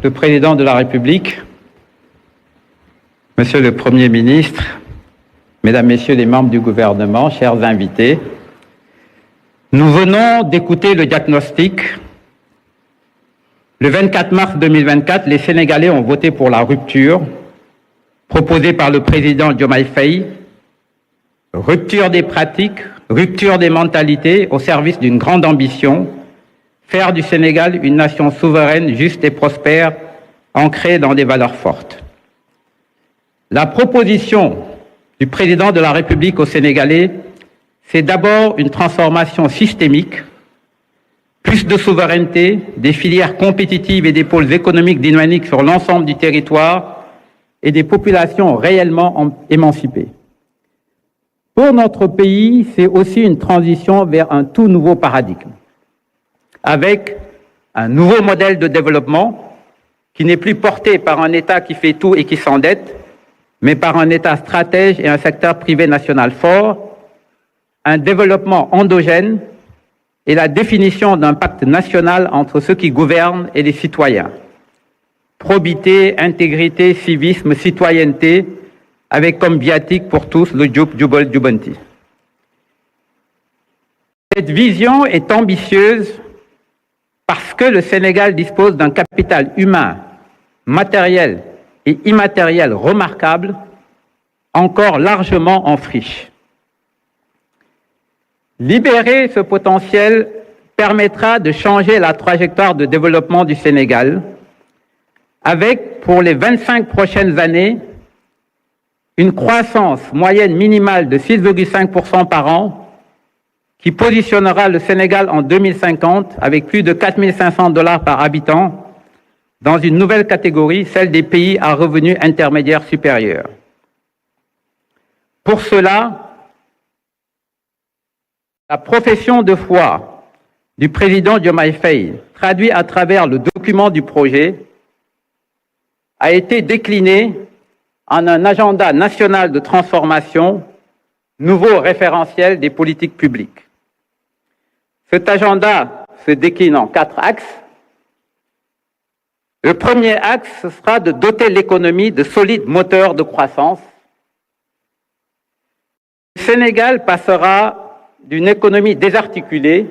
le Président de la République, Monsieur le Premier ministre, Mesdames, Messieurs les membres du gouvernement, chers invités, nous venons d'écouter le diagnostic. Le 24 mars 2024, les Sénégalais ont voté pour la rupture proposée par le président Diomaye Faye, rupture des pratiques, rupture des mentalités au service d'une grande ambition, faire du Sénégal une nation souveraine, juste et prospère, ancrée dans des valeurs fortes. La proposition du président de la République aux Sénégalais, c'est d'abord une transformation systémique, plus de souveraineté, des filières compétitives et des pôles économiques dynamiques sur l'ensemble du territoire et des populations réellement émancipées. Pour notre pays, c'est aussi une transition vers un tout nouveau paradigme, avec un nouveau modèle de développement qui n'est plus porté par un État qui fait tout et qui s'endette, mais par un État stratège et un secteur privé national fort, un développement endogène et la définition d'un pacte national entre ceux qui gouvernent et les citoyens. Probité, intégrité, civisme, citoyenneté, avec comme viatique pour tous le Djoub, Djoubol, Djoubanti. Cette vision est ambitieuse parce que le Sénégal dispose d'un capital humain, matériel et immatériel remarquable, encore largement en friche. Libérer ce potentiel permettra de changer la trajectoire de développement du Sénégal avec, pour les 25 prochaines années, une croissance moyenne minimale de 6,5% par an qui positionnera le Sénégal en 2050 avec plus de 4 500 $ par habitant dans une nouvelle catégorie, celle des pays à revenus intermédiaires supérieurs. Pour cela, la profession de foi du président Diomaye Faye, traduite à travers le document du projet, a été déclinée en un agenda national de transformation, nouveau référentiel des politiques publiques. Cet agenda se décline en 4 axes. Le premier axe sera de doter l'économie de solides moteurs de croissance. Le Sénégal passera d'une économie désarticulée,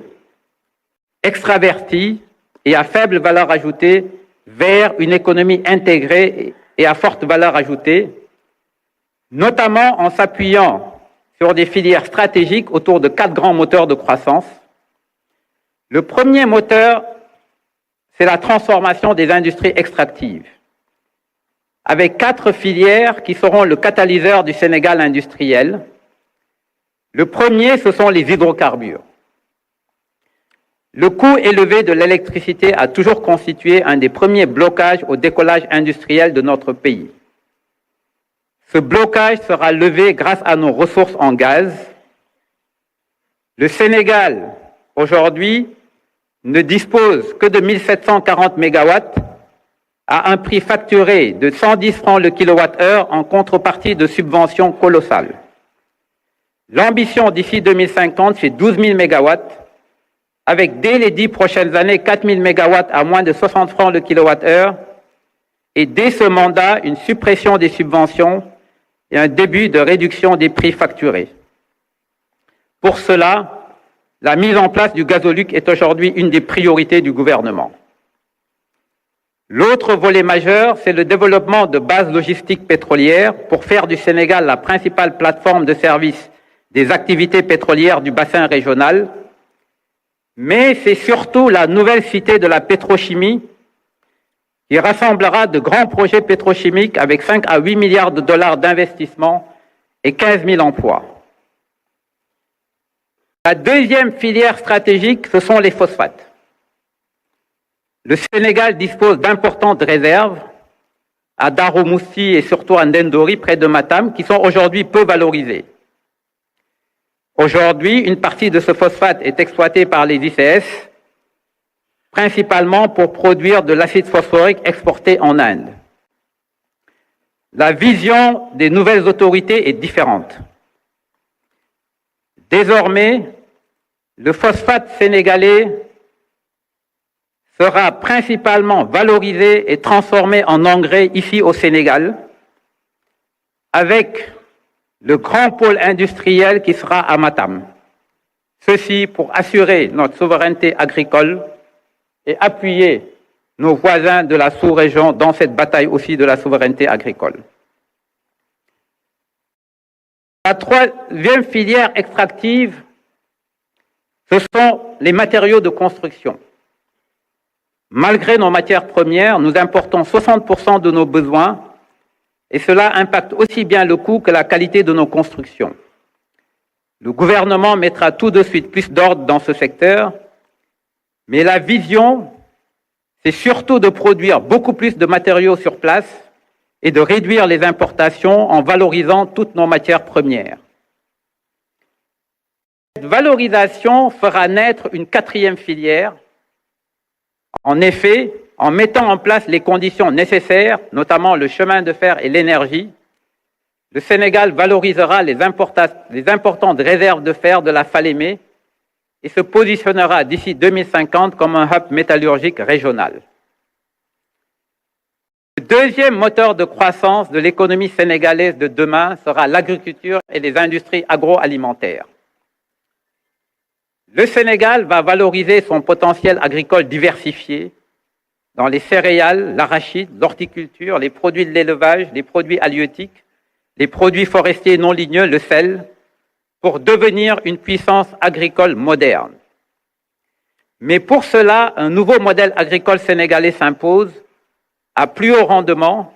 extravertie et à faible valeur ajoutée vers une économie intégrée et à forte valeur ajoutée, notamment en s'appuyant sur des filières stratégiques autour de 4 grands moteurs de croissance. Le premier moteur, c'est la transformation des industries extractives, avec 4 filières qui seront le catalyseur du Sénégal industriel. Le premier, ce sont les hydrocarbures. Le coût élevé de l'électricité a toujours constitué un des premiers blocages au décollage industriel de notre pays. Ce blocage sera levé grâce à nos ressources en gaz. Le Sénégal, aujourd'hui, ne dispose que de 1740 mégawatts à un prix facturé de 110 francs le kilowattheure en contrepartie de subventions colossales. L'ambition d'ici 2050, c'est 12 000 mégawatts, avec dès les 10 prochaines années 4 000 mégawatts à moins de 60 francs le kilowattheure, et dès ce mandat, une suppression des subventions et un début de réduction des prix facturés. Pour cela, la mise en place du gazoduc est aujourd'hui une des priorités du gouvernement. L'autre volet majeur, c'est le développement de bases logistiques pétrolières pour faire du Sénégal la principale plateforme de service des activités pétrolières du bassin régional, mais c'est surtout la nouvelle cité de la pétrochimie qui rassemblera de grands projets pétrochimiques avec 5 à 8 milliards de dollars d'investissement et 15 000 emplois. La deuxième filière stratégique, ce sont les phosphates. Le Sénégal dispose d'importantes réserves à Darou-Moussi et surtout à Ndendori, près de Matam, qui sont aujourd'hui peu valorisées. Aujourd'hui, une partie de ce phosphate est exploitée par les ICS, principalement pour produire de l'acide phosphorique exporté en Inde. La vision des nouvelles autorités est différente. Désormais, le phosphate sénégalais sera principalement valorisé et transformé en engrais ici au Sénégal, avec le grand pôle industriel qui sera à Matam. Ceci pour assurer notre souveraineté agricole et appuyer nos voisins de la sous-région dans cette bataille aussi de la souveraineté agricole. La troisième filière extractive, ce sont les matériaux de construction. Malgré nos matières premières, nous importons 60% de nos besoins et cela impacte aussi bien le coût que la qualité de nos constructions. Le gouvernement mettra tout de suite plus d'ordre dans ce secteur, mais la vision, c'est surtout de produire beaucoup plus de matériaux sur place et de réduire les importations en valorisant toutes nos matières premières. Cette valorisation fera naître une quatrième filière. En effet, en mettant en place les conditions nécessaires, notamment le chemin de fer et l'énergie, le Sénégal valorisera les importantes réserves de fer de la Falémé et se positionnera d'ici 2050 comme un hub métallurgique régional. Le deuxième moteur de croissance de l'économie sénégalaise de demain sera l'agriculture et les industries agroalimentaires. Le Sénégal va valoriser son potentiel agricole diversifié dans les céréales, l'arachide, l'horticulture, les produits de l'élevage, les produits halieutiques, les produits forestiers non ligneux, le sel, pour devenir une puissance agricole moderne. Mais pour cela, un nouveau modèle agricole sénégalais s'impose à plus haut rendement,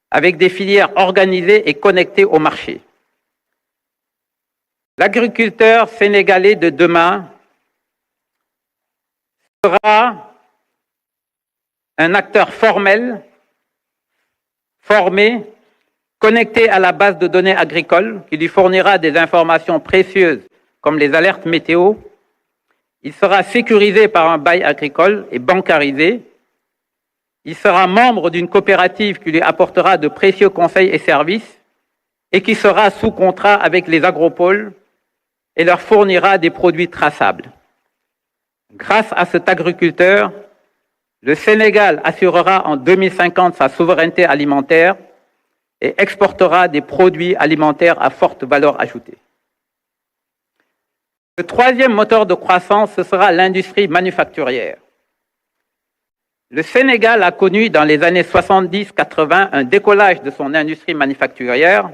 avec des filières organisées et connectées au marché. L'agriculteur sénégalais de demain sera un acteur formel, formé, connecté à la base de données agricoles qui lui fournira des informations précieuses comme les alertes météo. Il sera sécurisé par un bail agricole et bancarisé. Il sera membre d'une coopérative qui lui apportera de précieux conseils et services et qui sera sous contrat avec les agropoles et leur fournira des produits traçables. Grâce à cet agriculteur, le Sénégal assurera en 2050 sa souveraineté alimentaire et exportera des produits alimentaires à forte valeur ajoutée. Le troisième moteur de croissance, ce sera l'industrie manufacturière. Le Sénégal a connu dans les années 70-80 un décollage de son industrie manufacturière,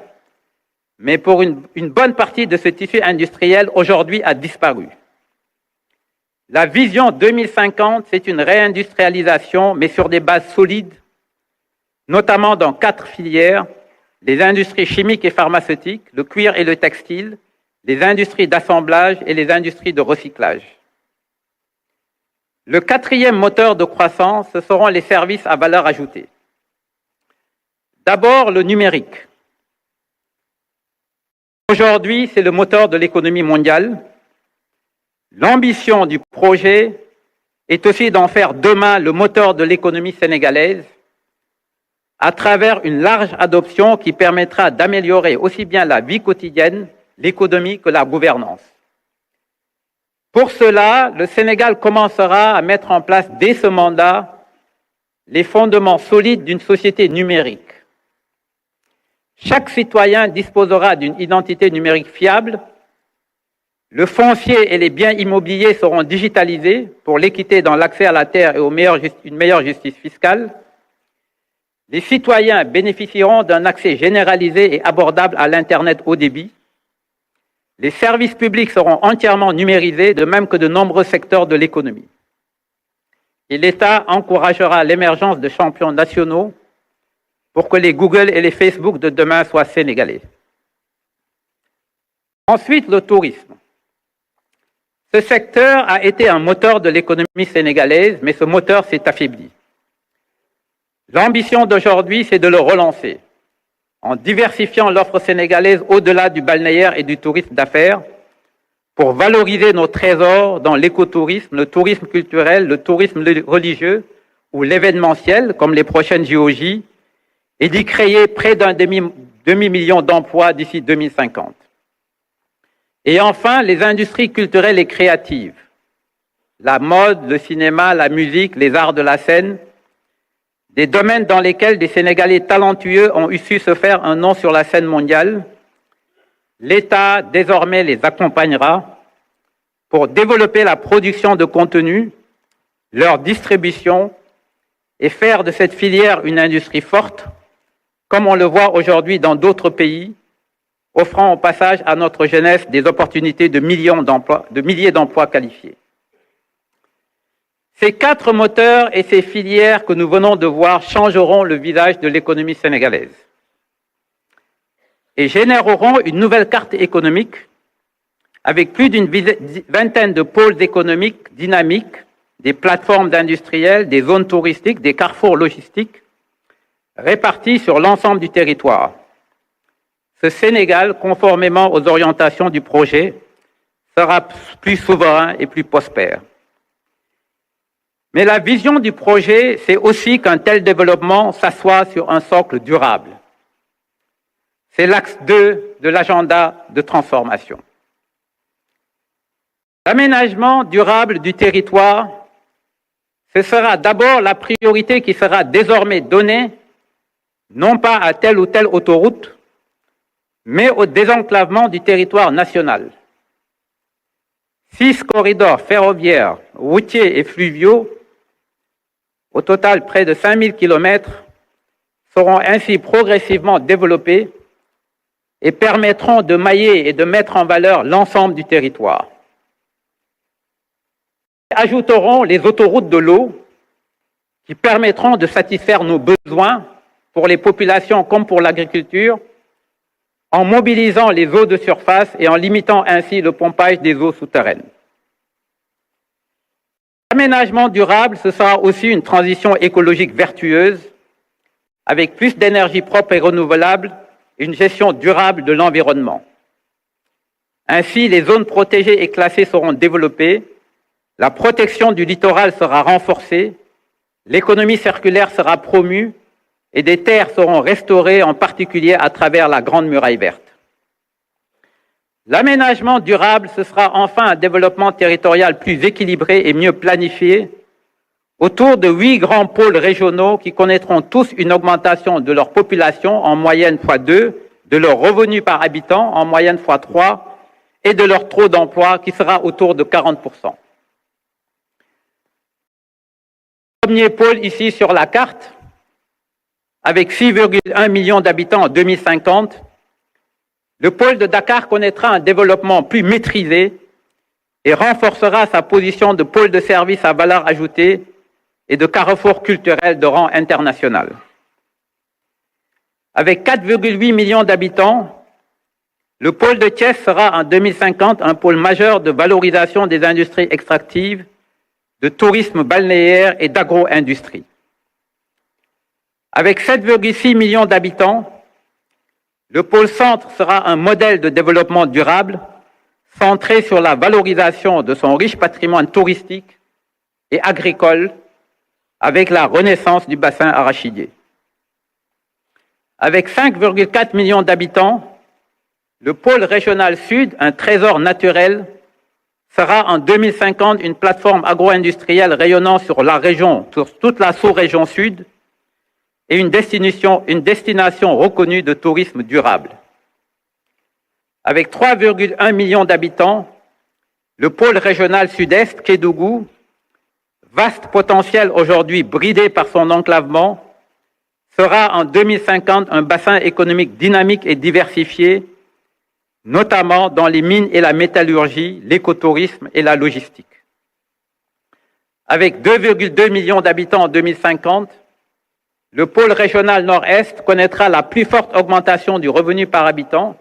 mais pour une bonne partie de ce tissu industriel aujourd'hui a disparu. La vision 2050, c'est une réindustrialisation, mais sur des bases solides, notamment dans 4 filières, les industries chimiques et pharmaceutiques, le cuir et le textile, les industries d'assemblage et les industries de recyclage. Le quatrième moteur de croissance, ce seront les services à valeur ajoutée. D'abord, le numérique. Aujourd'hui, c'est le moteur de l'économie mondiale. L'ambition du projet est aussi d'en faire demain le moteur de l'économie sénégalaise à travers une large adoption qui permettra d'améliorer aussi bien la vie quotidienne, l'économie que la gouvernance. Pour cela, le Sénégal commencera à mettre en place dès ce mandat les fondements solides d'une société numérique. Chaque citoyen disposera d'une identité numérique fiable. Le foncier et les biens immobiliers seront digitalisés pour l'équité dans l'accès à la terre et une meilleure justice fiscale. Les citoyens bénéficieront d'un accès généralisé et abordable à l'Internet haut débit. Les services publics seront entièrement numérisés, de même que de nombreux secteurs de l'économie. Et l'État encouragera l'émergence de champions nationaux pour que les Google et les Facebook de demain soient sénégalais. Ensuite, le tourisme. Ce secteur a été un moteur de l'économie sénégalaise, mais ce moteur s'est affaibli. L'ambition d'aujourd'hui, c'est de le relancer, en diversifiant l'offre sénégalaise au-delà du balnéaire et du tourisme d'affaires, pour valoriser nos trésors dans l'écotourisme, le tourisme culturel, le tourisme religieux ou l'événementiel, comme les prochaines JOJ, et d'y créer près d'un demi-million d'emplois d'ici 2050. Et enfin, les industries culturelles et créatives. la mode, le cinéma, la musique, les arts de la scène, des domaines dans lesquels des Sénégalais talentueux ont su se faire un nom sur la scène mondiale. L'État, désormais, les accompagnera pour développer la production de contenu, leur distribution et faire de cette filière une industrie forte, comme on le voit aujourd'hui dans d'autres pays, offrant au passage à notre jeunesse des opportunités de milliers d'emplois qualifiés. Ces 4 moteurs et ces filières que nous venons de voir changeront le visage de l'économie sénégalaise et généreront une nouvelle carte économique avec plus d'une vingtaine de pôles économiques dynamiques, des plateformes d'industriels, des zones touristiques, des carrefours logistiques, répartis sur l'ensemble du territoire. Ce Sénégal, conformément aux orientations du projet, sera plus souverain et plus prospère. Mais la vision du projet, c'est aussi qu'un tel développement s'assoit sur un socle durable. C'est l'axe 2 de l'agenda de transformation. L'aménagement durable du territoire, ce sera d'abord la priorité qui sera désormais donnée, non pas à telle ou telle autoroute, mais au désenclavement du territoire national. 6 corridors ferroviaires, routiers et fluviaux, au total près de 5000 km, seront ainsi progressivement développés et permettront de mailler et de mettre en valeur l'ensemble du territoire. Ajouteront les autoroutes de l'eau qui permettront de satisfaire nos besoins pour les populations comme pour l'agriculture, en mobilisant les eaux de surface et en limitant ainsi le pompage des eaux souterraines. L'aménagement durable, ce sera aussi une transition écologique vertueuse, avec plus d'énergie propre et renouvelable et une gestion durable de l'environnement. Ainsi, les zones protégées et classées seront développées, la protection du littoral sera renforcée, l'économie circulaire sera promue et des terres seront restaurées, en particulier à travers la Grande Muraille verte. L'aménagement durable, ce sera enfin un développement territorial plus équilibré et mieux planifié, autour de 8 grands pôles régionaux qui connaîtront tous une augmentation de leur population en moyenne x2, de leur revenu par habitant en moyenne x3 et de leur taux d'emploi qui sera autour de 40%. Premier pôle ici sur la carte, avec 6,1 millions d'habitants en 2050, le pôle de Dakar connaîtra un développement plus maîtrisé et renforcera sa position de pôle de services à valeur ajoutée et de carrefour culturel de rang international. Avec 4,8 millions d'habitants, le pôle de Thiès sera en 2050 un pôle majeur de valorisation des industries extractives, de tourisme balnéaire et d'agro-industrie. Avec 7,6 millions d'habitants, le pôle centre sera un modèle de développement durable centré sur la valorisation de son riche patrimoine touristique et agricole avec la renaissance du bassin arachidier. Avec 5,4 millions d'habitants, le pôle régional sud, un trésor naturel, sera en 2050 une plateforme agro-industrielle rayonnant sur la région, sur toute la sous-région sud, et une destination reconnue de tourisme durable. Avec 3,1 millions d'habitants, le pôle régional sud-est, Kédougou, vaste potentiel aujourd'hui bridé par son enclavement, sera en 2050 un bassin économique dynamique et diversifié, notamment dans les mines et la métallurgie, l'écotourisme et la logistique. Avec 2,2 millions d'habitants en 2050, le pôle régional nord-est connaîtra la plus forte augmentation du revenu par habitant,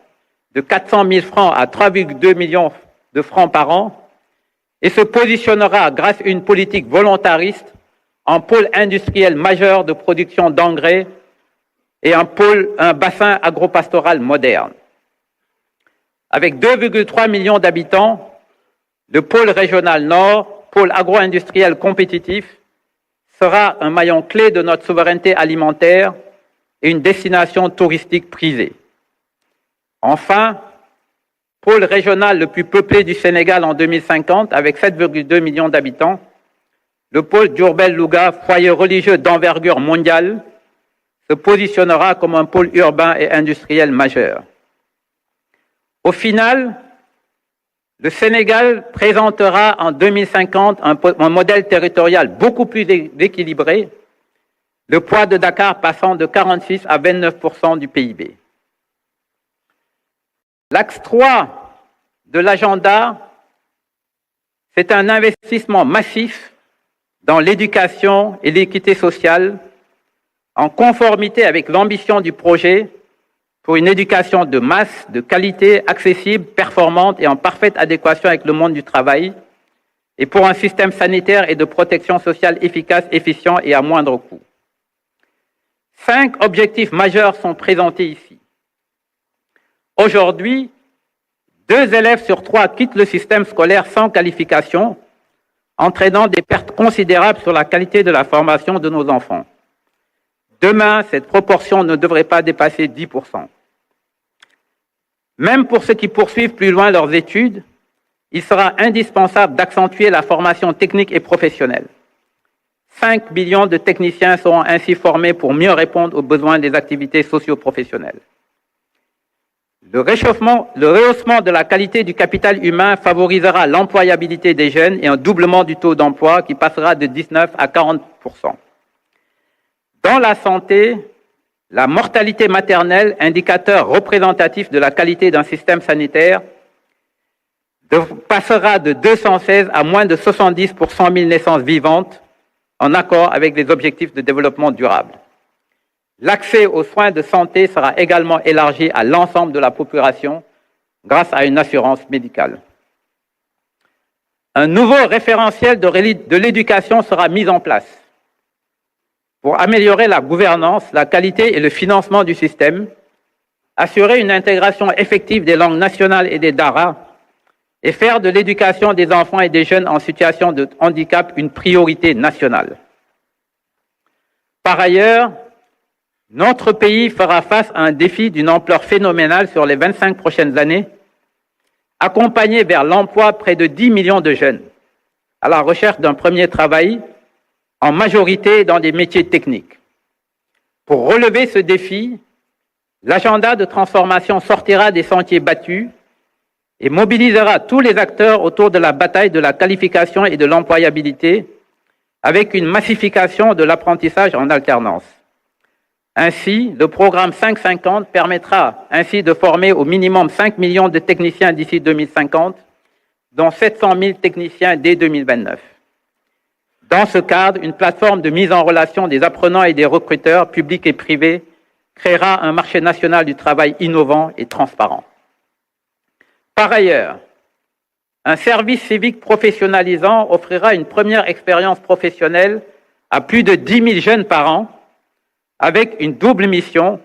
de 400 000 francs à 3,2 millions de francs par an, et se positionnera, grâce à une politique volontariste, en pôle industriel majeur de production d'engrais et un bassin agropastoral moderne. Avec 2,3 millions d'habitants, le pôle régional nord, pôle agro-industriel compétitif, sera un maillon clé de notre souveraineté alimentaire et une destination touristique prisée. Enfin, pôle régional le plus peuplé du Sénégal en 2050 avec 7,2 millions d'habitants, le pôle Diourbel-Louga, foyer religieux d'envergure mondiale, se positionnera comme un pôle urbain et industriel majeur. Au final, le Sénégal présentera en 2050 un modèle territorial beaucoup plus équilibré, le poids de Dakar passant de 46 à 29% du PIB. L'axe 3 de l'agenda, c'est un investissement massif dans l'éducation et l'équité sociale, en conformité avec l'ambition du projet pour une éducation de masse, de qualité, accessible, performante et en parfaite adéquation avec le monde du travail, et pour un système sanitaire et de protection sociale efficace, efficient et à moindre coût. 5 objectifs majeurs sont présentés ici. Aujourd'hui, 2 élèves sur 3 quittent le système scolaire sans qualification, entraînant des pertes considérables sur la qualité de la formation de nos enfants. Demain, cette proportion ne devrait pas dépasser 10%. Même pour ceux qui poursuivent plus loin leurs études, il sera indispensable d'accentuer la formation technique et professionnelle. 5 millions de techniciens seront ainsi formés pour mieux répondre aux besoins des activités socio-professionnelles. Le rehaussement de la qualité du capital humain favorisera l'employabilité des jeunes et un doublement du taux d'emploi qui passera de 19 à 40%. Dans la santé, la mortalité maternelle, indicateur représentatif de la qualité d'un système sanitaire, passera de 216 à moins de 70 pour 100 000 naissances vivantes, en accord avec les objectifs de développement durable. L'accès aux soins de santé sera également élargi à l'ensemble de la population grâce à une assurance médicale. Un nouveau référentiel de l'éducation sera mis en place pour améliorer la gouvernance, la qualité et le financement du système, assurer une intégration effective des langues nationales et des DARA et faire de l'éducation des enfants et des jeunes en situation de handicap une priorité nationale. Par ailleurs, notre pays fera face à un défi d'une ampleur phénoménale sur les 25 prochaines années, accompagner vers l'emploi près de 10 millions de jeunes à la recherche d'un premier travail, en majorité dans des métiers techniques. Pour relever ce défi, l'agenda de transformation sortira des sentiers battus et mobilisera tous les acteurs autour de la bataille de la qualification et de l'employabilité, avec une massification de l'apprentissage en alternance. Ainsi, le programme 550 permettra ainsi de former au minimum 5 millions de techniciens d'ici 2050, dont 700 000 techniciens dès 2029. Dans ce cadre, une plateforme de mise en relation des apprenants et des recruteurs, publics et privés, créera un marché national du travail innovant et transparent. Par ailleurs, un service civique professionnalisant offrira une première expérience professionnelle à plus de 10 000 jeunes par an, avec une double mission,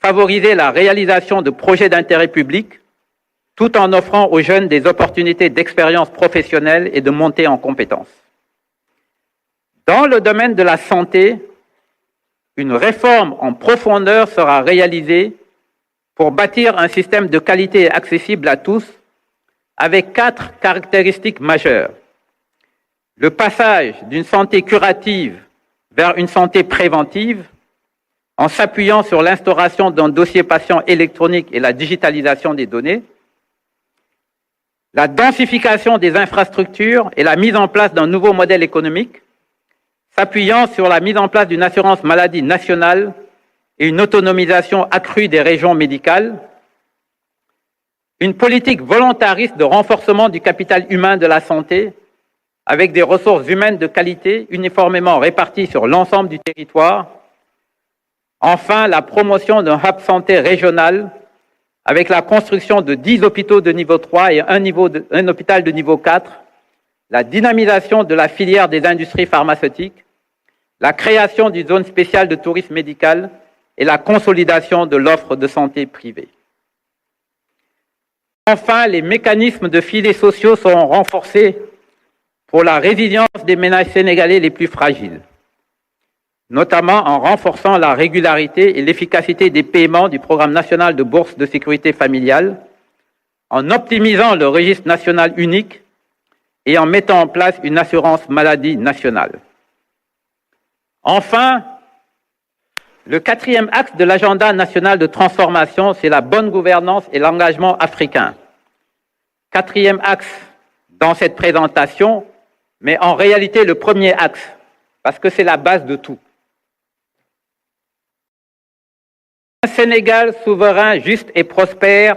favoriser la réalisation de projets d'intérêt public, tout en offrant aux jeunes des opportunités d'expérience professionnelle et de montée en compétences. Dans le domaine de la santé, une réforme en profondeur sera réalisée pour bâtir un système de qualité accessible à tous, avec 4 caractéristiques majeures. Le passage d'une santé curative vers une santé préventive, en s'appuyant sur l'instauration d'un dossier patient électronique et la digitalisation des données, la densification des infrastructures et la mise en place d'un nouveau modèle économique, s'appuyant sur la mise en place d'une assurance maladie nationale et une autonomisation accrue des régions médicales, une politique volontariste de renforcement du capital humain de la santé, avec des ressources humaines de qualité uniformément réparties sur l'ensemble du territoire. Enfin, la promotion d'un hub santé régional avec la construction de 10 hôpitaux de niveau 3 et un hôpital de niveau 4, la dynamisation de la filière des industries pharmaceutiques, la création d'une zone spéciale de tourisme médical et la consolidation de l'offre de santé privée. Enfin, les mécanismes de filets sociaux seront renforcés pour la résilience des ménages sénégalais les plus fragiles, notamment en renforçant la régularité et l'efficacité des paiements du programme national de bourse de sécurité familiale, en optimisant le registre national unique et en mettant en place une assurance maladie nationale. Enfin, le quatrième axe de l'agenda national de transformation, c'est la bonne gouvernance et l'engagement africain. Quatrième axe dans cette présentation, mais en réalité le premier axe, parce que c'est la base de tout. Un Sénégal souverain, juste et prospère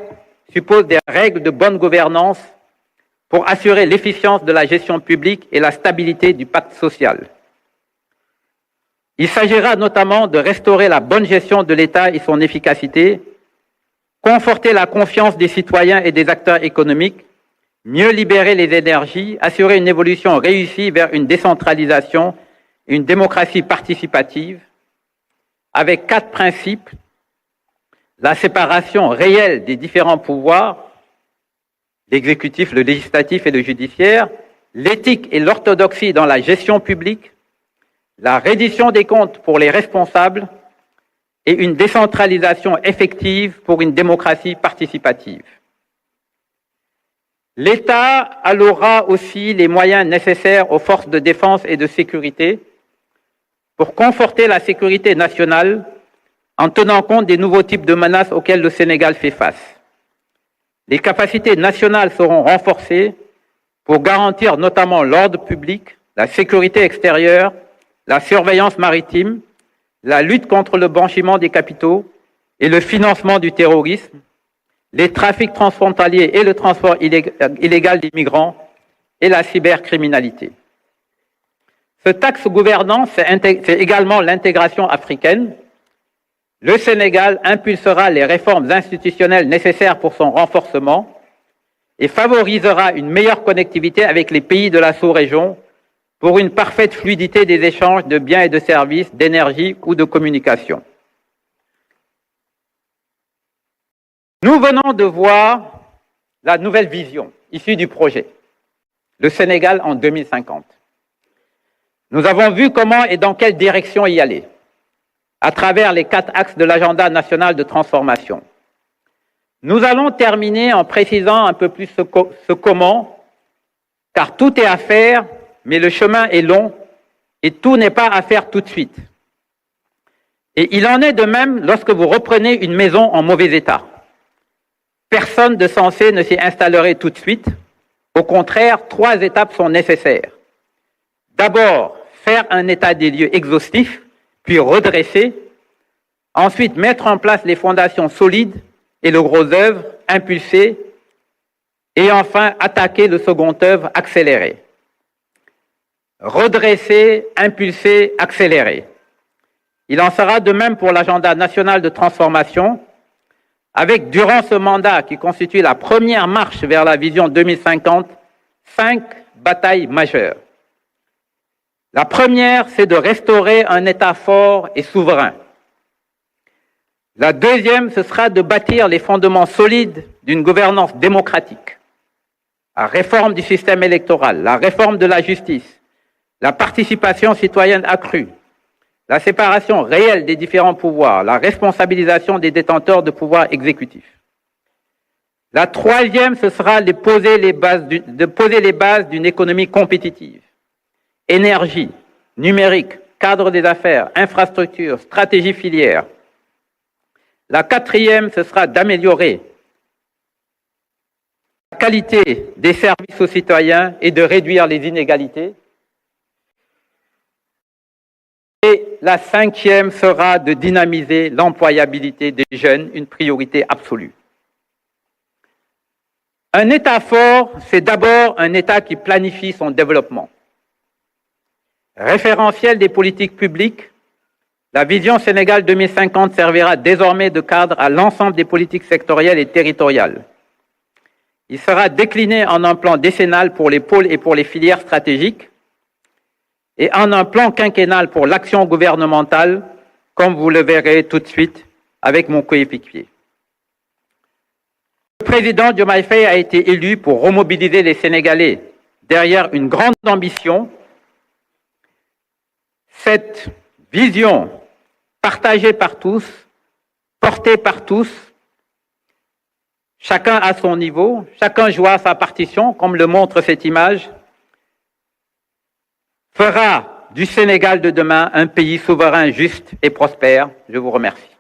suppose des règles de bonne gouvernance pour assurer l'efficience de la gestion publique et la stabilité du pacte social. Il s'agira notamment de restaurer la bonne gestion de l'État et son efficacité, conforter la confiance des citoyens et des acteurs économiques, mieux libérer les énergies, assurer une évolution réussie vers une décentralisation, une démocratie participative, avec 4 principes: la séparation réelle des différents pouvoirs, l'exécutif, le législatif et le judiciaire, l'éthique et l'orthodoxie dans la gestion publique, la reddition des comptes pour les responsables et une décentralisation effective pour une démocratie participative. L'État allouera aussi les moyens nécessaires aux forces de défense et de sécurité pour conforter la sécurité nationale en tenant compte des nouveaux types de menaces auxquelles le Sénégal fait face. Les capacités nationales seront renforcées pour garantir notamment l'ordre public, la sécurité extérieure, la surveillance maritime, la lutte contre le blanchiment des capitaux et le financement du terrorisme, les trafics transfrontaliers et le transport illégal des migrants et la cybercriminalité. Ce axe gouvernance, c'est également l'intégration africaine. Le Sénégal impulsera les réformes institutionnelles nécessaires pour son renforcement et favorisera une meilleure connectivité avec les pays de la sous-région pour une parfaite fluidité des échanges de biens et de services, d'énergie ou de communication. Nous venons de voir la nouvelle vision issue du projet, le Sénégal en 2050. Nous avons vu comment et dans quelle direction y aller, à travers les 4 axes de l'agenda national de transformation. Nous allons terminer en précisant un peu plus ce comment, car tout est à faire, mais le chemin est long et tout n'est pas à faire tout de suite. Et il en est de même lorsque vous reprenez une maison en mauvais état. Personne de sensé ne s'y installerait tout de suite. Au contraire, 3 étapes sont nécessaires. D'abord, faire un état des lieux exhaustif, puis redresser. Ensuite, mettre en place les fondations solides et le gros œuvre, impulser. Et enfin, attaquer le second œuvre, accélérer. Redresser, impulser, accélérer. Il en sera de même pour l'agenda national de transformation, avec, durant ce mandat qui constitue la première marche vers la vision 2050, 5 batailles majeures. La première, c'est de restaurer un État fort et souverain. La deuxième, ce sera de bâtir les fondements solides d'une gouvernance démocratique. La réforme du système électoral, la réforme de la justice, la participation citoyenne accrue, la séparation réelle des différents pouvoirs, la responsabilisation des détenteurs de pouvoir exécutif. La troisième, ce sera de poser les bases d'une économie compétitive. Énergie, numérique, cadre des affaires, infrastructures, stratégie filière. La quatrième, ce sera d'améliorer la qualité des services aux citoyens et de réduire les inégalités. Et la cinquième sera de dynamiser l'employabilité des jeunes, une priorité absolue. Un État fort, c'est d'abord un État qui planifie son développement. Référentiel des politiques publiques, la vision Sénégal 2050 servira désormais de cadre à l'ensemble des politiques sectorielles et territoriales. Il sera décliné en un plan décennal pour les pôles et pour les filières stratégiques et en un plan quinquennal pour l'action gouvernementale, comme vous le verrez tout de suite avec mon coéquipier. Le président Diomaye Faye a été élu pour remobiliser les Sénégalais derrière une grande ambition. Cette vision partagée par tous, portée par tous, chacun à son niveau, chacun jouant sa partition, comme le montre cette image, fera du Sénégal de demain un pays souverain, juste et prospère. Je vous remercie.